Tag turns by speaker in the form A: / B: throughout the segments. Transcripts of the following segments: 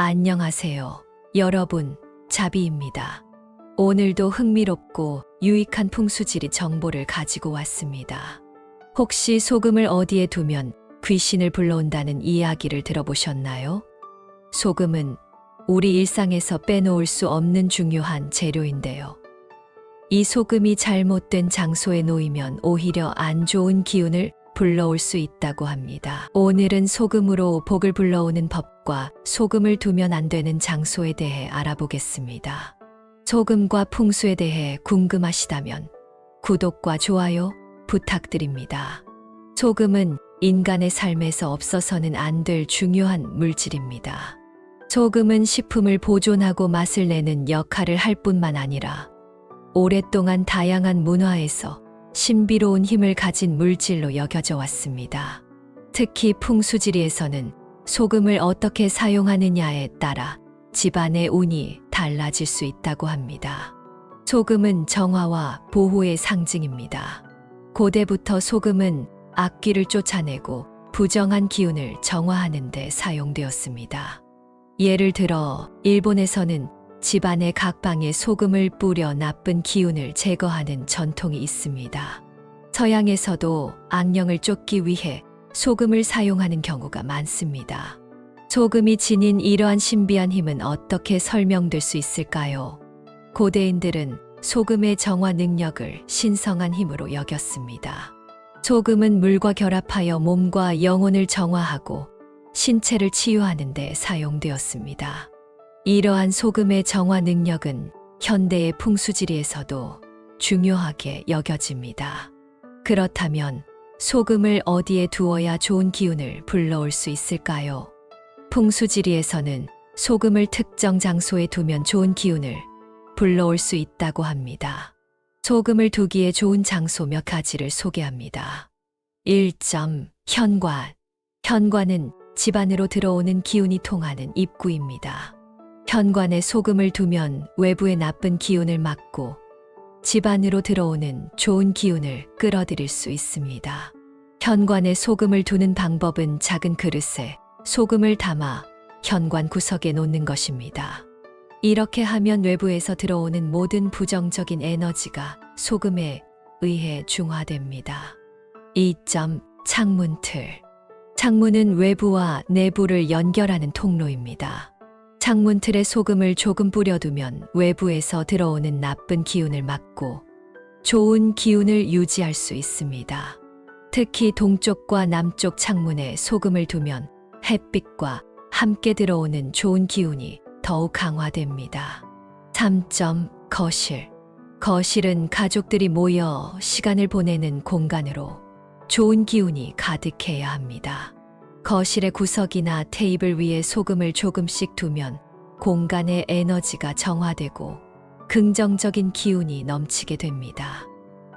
A: 안녕하세요. 여러분, 자비입니다. 오늘도 흥미롭고 유익한 풍수지리 정보를 가지고 왔습니다. 혹시 소금을 어디에 두면 귀신을 불러온다는 이야기를 들어보셨나요? 소금은 우리 일상에서 빼놓을 수 없는 중요한 재료인데요. 이 소금이 잘못된 장소에 놓이면 오히려 안 좋은 기운을 불러올 수 있다고 합니다. 오늘은 소금으로 복을 불러오는 법과 소금을 두면 안 되는 장소에 대해 알아보겠습니다. 소금과 풍수에 대해 궁금하시다면 구독과 좋아요 부탁드립니다. 소금은 인간의 삶에서 없어서는 안 될 중요한 물질입니다. 소금은 식품을 보존하고 맛을 내는 역할을 할 뿐만 아니라 오랫동안 다양한 문화에서 신비로운 힘을 가진 물질로 여겨져 왔습니다. 특히 풍수지리에서는 소금을 어떻게 사용하느냐에 따라 집안의 운이 달라질 수 있다고 합니다. 소금은 정화와 보호의 상징입니다. 고대부터 소금은 악귀를 쫓아내고 부정한 기운을 정화하는 데 사용되었습니다. 예를 들어 일본에서는 집안의 각 방에 소금을 뿌려 나쁜 기운을 제거하는 전통이 있습니다. 서양에서도 악령을 쫓기 위해 소금을 사용하는 경우가 많습니다. 소금이 지닌 이러한 신비한 힘은 어떻게 설명될 수 있을까요? 고대인들은 소금의 정화 능력을 신성한 힘으로 여겼습니다. 소금은 물과 결합하여 몸과 영혼을 정화하고 신체를 치유하는 데 사용되었습니다. 이러한 소금의 정화 능력은 현대의 풍수지리에서도 중요하게 여겨집니다. 그렇다면 소금을 어디에 두어야 좋은 기운을 불러올 수 있을까요? 풍수지리에서는 소금을 특정 장소에 두면 좋은 기운을 불러올 수 있다고 합니다. 소금을 두기에 좋은 장소 몇 가지를 소개합니다. 1점. 현관. 현관은 집 안으로 들어오는 기운이 통하는 입구입니다. 현관에 소금을 두면 외부의 나쁜 기운을 막고 집 안으로 들어오는 좋은 기운을 끌어들일 수 있습니다. 현관에 소금을 두는 방법은 작은 그릇에 소금을 담아 현관 구석에 놓는 것입니다. 이렇게 하면 외부에서 들어오는 모든 부정적인 에너지가 소금에 의해 중화됩니다. 2점. 창문틀. 창문은 외부와 내부를 연결하는 통로입니다. 창문틀에 소금을 조금 뿌려두면 외부에서 들어오는 나쁜 기운을 막고 좋은 기운을 유지할 수 있습니다. 특히 동쪽과 남쪽 창문에 소금을 두면 햇빛과 함께 들어오는 좋은 기운이 더욱 강화됩니다. 3점. 거실. 거실은 가족들이 모여 시간을 보내는 공간으로 좋은 기운이 가득해야 합니다. 거실의 구석이나 테이블 위에 소금을 조금씩 두면 공간의 에너지가 정화되고 긍정적인 기운이 넘치게 됩니다.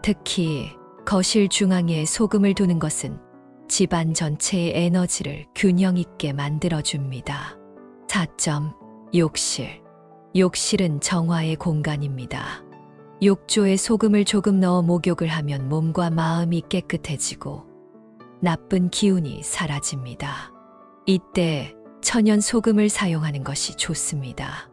A: 특히 거실 중앙에 소금을 두는 것은 집안 전체의 에너지를 균형 있게 만들어줍니다. 4점. 욕실. 욕실은 정화의 공간입니다. 욕조에 소금을 조금 넣어 목욕을 하면 몸과 마음이 깨끗해지고 나쁜 기운이 사라집니다. 이때 천연 소금을 사용하는 것이 좋습니다.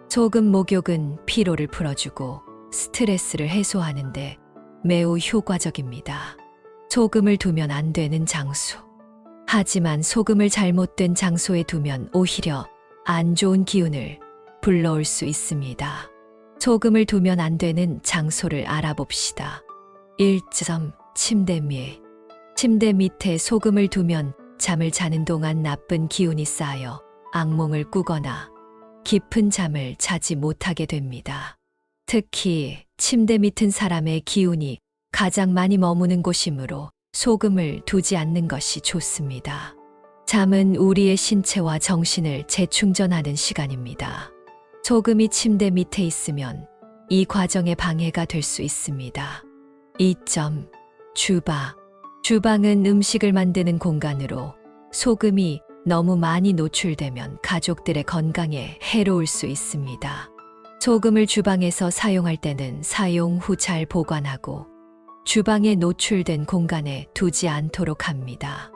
A: 소금 목욕은 피로를 풀어주고 스트레스를 해소하는데 매우 효과적입니다. 소금을 두면 안 되는 장소. 하지만 소금을 잘못된 장소에 두면 오히려 안 좋은 기운을 불러올 수 있습니다. 소금을 두면 안 되는 장소를 알아봅시다. 1점. 침대 밑. 침대 밑에 소금을 두면 잠을 자는 동안 나쁜 기운이 쌓여 악몽을 꾸거나 깊은 잠을 자지 못하게 됩니다. 특히 침대 밑은 사람의 기운이 가장 많이 머무는 곳이므로 소금을 두지 않는 것이 좋습니다. 잠은 우리의 신체와 정신을 재충전하는 시간입니다. 소금이 침대 밑에 있으면 이 과정에 방해가 될 수 있습니다. 2점. 주방. 주방은 음식을 만드는 공간으로 소금이 너무 많이 노출되면 가족들의 건강에 해로울 수 있습니다. 소금을 주방에서 사용할 때는 사용 후 잘 보관하고 주방에 노출된 공간에 두지 않도록 합니다.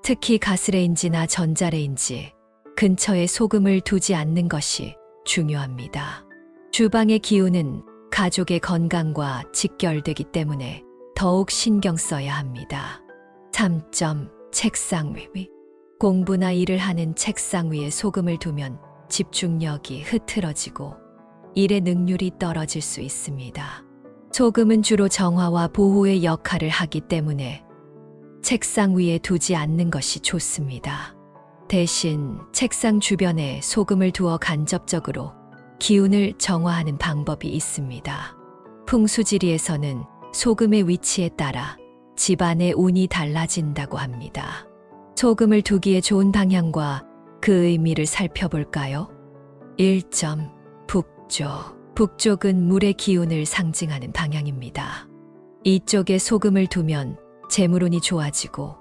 A: 특히 가스레인지나 전자레인지, 근처에 소금을 두지 않는 것이 중요합니다. 주방의 기운은 가족의 건강과 직결되기 때문에 더욱 신경 써야 합니다. 3점. 책상 위. 공부나 일을 하는 책상 위에 소금을 두면 집중력이 흐트러지고 일의 능률이 떨어질 수 있습니다. 소금은 주로 정화와 보호의 역할을 하기 때문에 책상 위에 두지 않는 것이 좋습니다. 대신 책상 주변에 소금을 두어 간접적으로 기운을 정화하는 방법이 있습니다. 풍수지리에서는 소금의 위치에 따라 집안의 운이 달라진다고 합니다. 소금을 두기에 좋은 방향과 그 의미를 살펴볼까요? 1점. 북쪽. 북쪽은 물의 기운을 상징하는 방향입니다. 이쪽에 소금을 두면 재물운이 좋아지고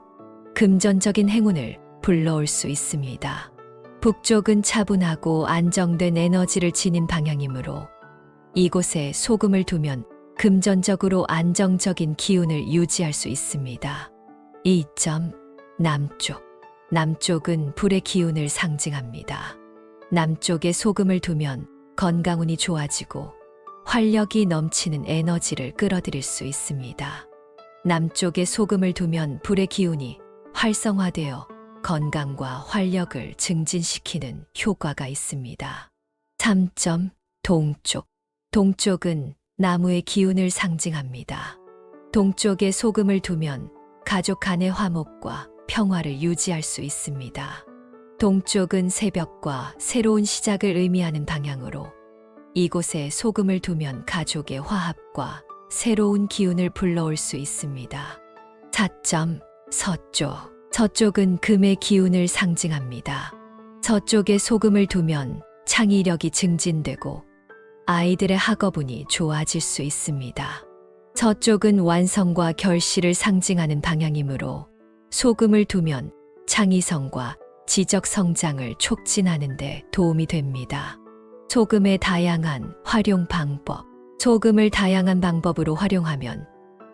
A: 금전적인 행운을 불러올 수 있습니다. 북쪽은 차분하고 안정된 에너지를 지닌 방향이므로 이곳에 소금을 두면 금전적으로 안정적인 기운을 유지할 수 있습니다. 2점. 남쪽. 남쪽은 불의 기운을 상징합니다. 남쪽에 소금을 두면 건강운이 좋아지고 활력이 넘치는 에너지를 끌어들일 수 있습니다. 남쪽에 소금을 두면 불의 기운이 활성화되어 건강과 활력을 증진시키는 효과가 있습니다. 3점. 동쪽. 동쪽은 나무의 기운을 상징합니다. 동쪽에 소금을 두면 가족 간의 화목과 평화를 유지할 수 있습니다. 동쪽은 새벽과 새로운 시작을 의미하는 방향으로 이곳에 소금을 두면 가족의 화합과 새로운 기운을 불러올 수 있습니다. 4점. 서쪽. 서쪽은 금의 기운을 상징합니다. 서쪽에 소금을 두면 창의력이 증진되고 아이들의 학업운이 좋아질 수 있습니다. 서쪽은 완성과 결실을 상징하는 방향이므로 소금을 두면 창의성과 지적 성장을 촉진하는 데 도움이 됩니다. 소금의 다양한 활용 방법. 소금을 다양한 방법으로 활용하면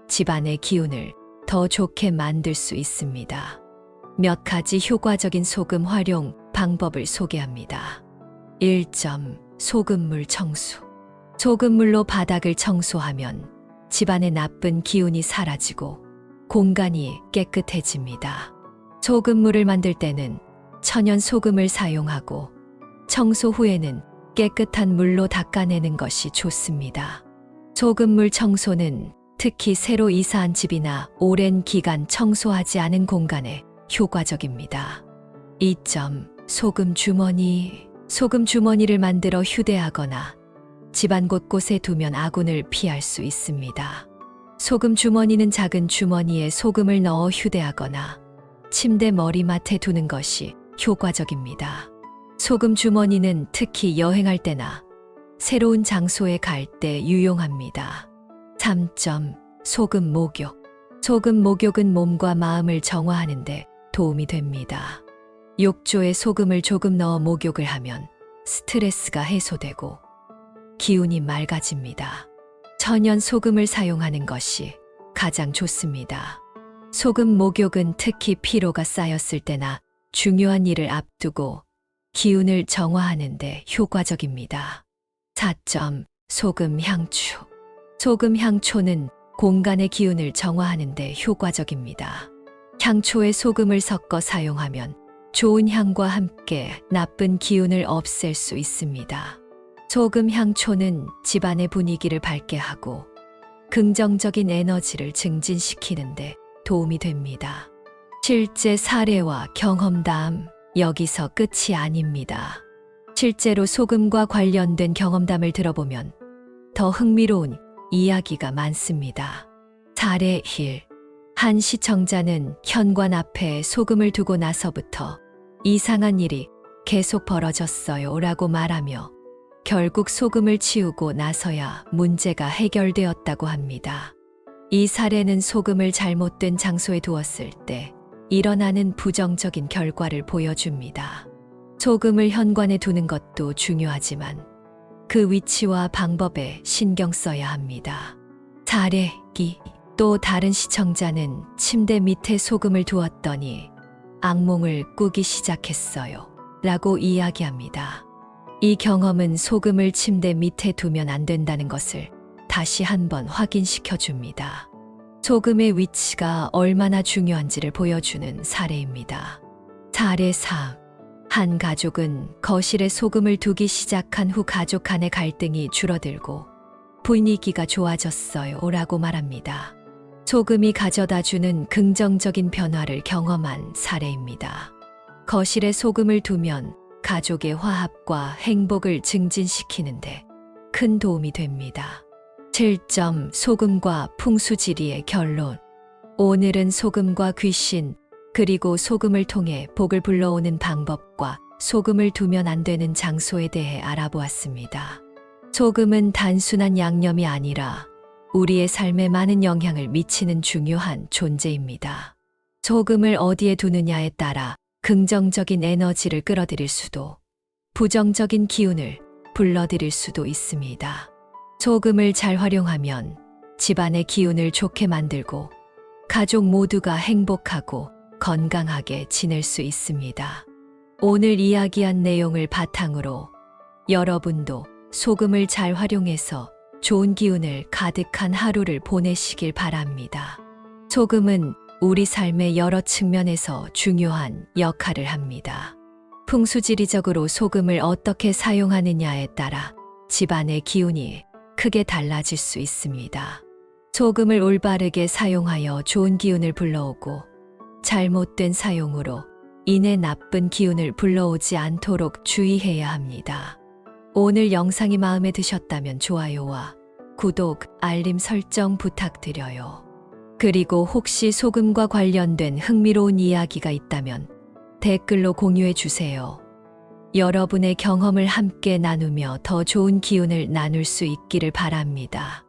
A: 집안의 기운을 더 좋게 만들 수 있습니다. 몇 가지 효과적인 소금 활용 방법을 소개합니다. 1점. 소금물 청소. 소금물로 바닥을 청소하면 집안의 나쁜 기운이 사라지고 공간이 깨끗해집니다. 소금물을 만들 때는 천연 소금을 사용하고 청소 후에는 깨끗한 물로 닦아내는 것이 좋습니다. 소금물 청소는 특히 새로 이사한 집이나 오랜 기간 청소하지 않은 공간에 효과적입니다. 2점. 소금 주머니. 소금 주머니를 만들어 휴대하거나 집안 곳곳에 두면 아군을 피할 수 있습니다. 소금 주머니는 작은 주머니에 소금을 넣어 휴대하거나 침대 머리맡에 두는 것이 효과적입니다. 소금 주머니는 특히 여행할 때나 새로운 장소에 갈 때 유용합니다. 3점. 소금 목욕. 소금 목욕은 몸과 마음을 정화하는 데 도움이 됩니다. 욕조에 소금을 조금 넣어 목욕을 하면 스트레스가 해소되고 기운이 맑아집니다. 천연 소금을 사용하는 것이 가장 좋습니다. 소금 목욕은 특히 피로가 쌓였을 때나 중요한 일을 앞두고 기운을 정화하는 데 효과적입니다. 4점. 소금 향초. 소금 향초는 공간의 기운을 정화하는 데 효과적입니다. 향초에 소금을 섞어 사용하면 좋은 향과 함께 나쁜 기운을 없앨 수 있습니다. 소금 향초는 집안의 분위기를 밝게 하고 긍정적인 에너지를 증진시키는 데 도움이 됩니다. 실제 사례와 경험담, 여기서 끝이 아닙니다. 실제로 소금과 관련된 경험담을 들어보면 더 흥미로운 이야기가 많습니다. 사례 1. 한 시청자는 현관 앞에 소금을 두고 나서부터 이상한 일이 계속 벌어졌어요 라고 말하며 결국 소금을 치우고 나서야 문제가 해결되었다고 합니다. 이 사례는 소금을 잘못된 장소에 두었을 때 일어나는 부정적인 결과를 보여줍니다. 소금을 현관에 두는 것도 중요하지만 그 위치와 방법에 신경 써야 합니다. 사례 2. 또 다른 시청자는 침대 밑에 소금을 두었더니 악몽을 꾸기 시작했어요 라고 이야기합니다. 이 경험은 소금을 침대 밑에 두면 안 된다는 것을 다시 한번 확인시켜 줍니다. 소금의 위치가 얼마나 중요한지를 보여주는 사례입니다. 사례 4. 한 가족은 거실에 소금을 두기 시작한 후 가족 간의 갈등이 줄어들고 분위기가 좋아졌어요 라고 말합니다. 소금이 가져다 주는 긍정적인 변화를 경험한 사례입니다. 거실에 소금을 두면 가족의 화합과 행복을 증진시키는데 큰 도움이 됩니다. 7점 소금과 풍수지리의 결론. 오늘은 소금과 귀신, 그리고 소금을 통해 복을 불러오는 방법과 소금을 두면 안 되는 장소에 대해 알아보았습니다. 소금은 단순한 양념이 아니라 우리의 삶에 많은 영향을 미치는 중요한 존재입니다. 소금을 어디에 두느냐에 따라 긍정적인 에너지를 끌어들일 수도, 부정적인 기운을 불러들일 수도 있습니다. 소금을 잘 활용하면 집안의 기운을 좋게 만들고 가족 모두가 행복하고 건강하게 지낼 수 있습니다. 오늘 이야기한 내용을 바탕으로 여러분도 소금을 잘 활용해서 좋은 기운을 가득한 하루를 보내시길 바랍니다. 소금은 우리 삶의 여러 측면에서 중요한 역할을 합니다. 풍수지리적으로 소금을 어떻게 사용하느냐에 따라 집안의 기운이 크게 달라질 수 있습니다. 소금을 올바르게 사용하여 좋은 기운을 불러오고 잘못된 사용으로 인해 나쁜 기운을 불러오지 않도록 주의해야 합니다. 오늘 영상이 마음에 드셨다면 좋아요와 구독, 알림 설정 부탁드려요. 그리고 혹시 소금과 관련된 흥미로운 이야기가 있다면 댓글로 공유해 주세요. 여러분의 경험을 함께 나누며 더 좋은 기운을 나눌 수 있기를 바랍니다.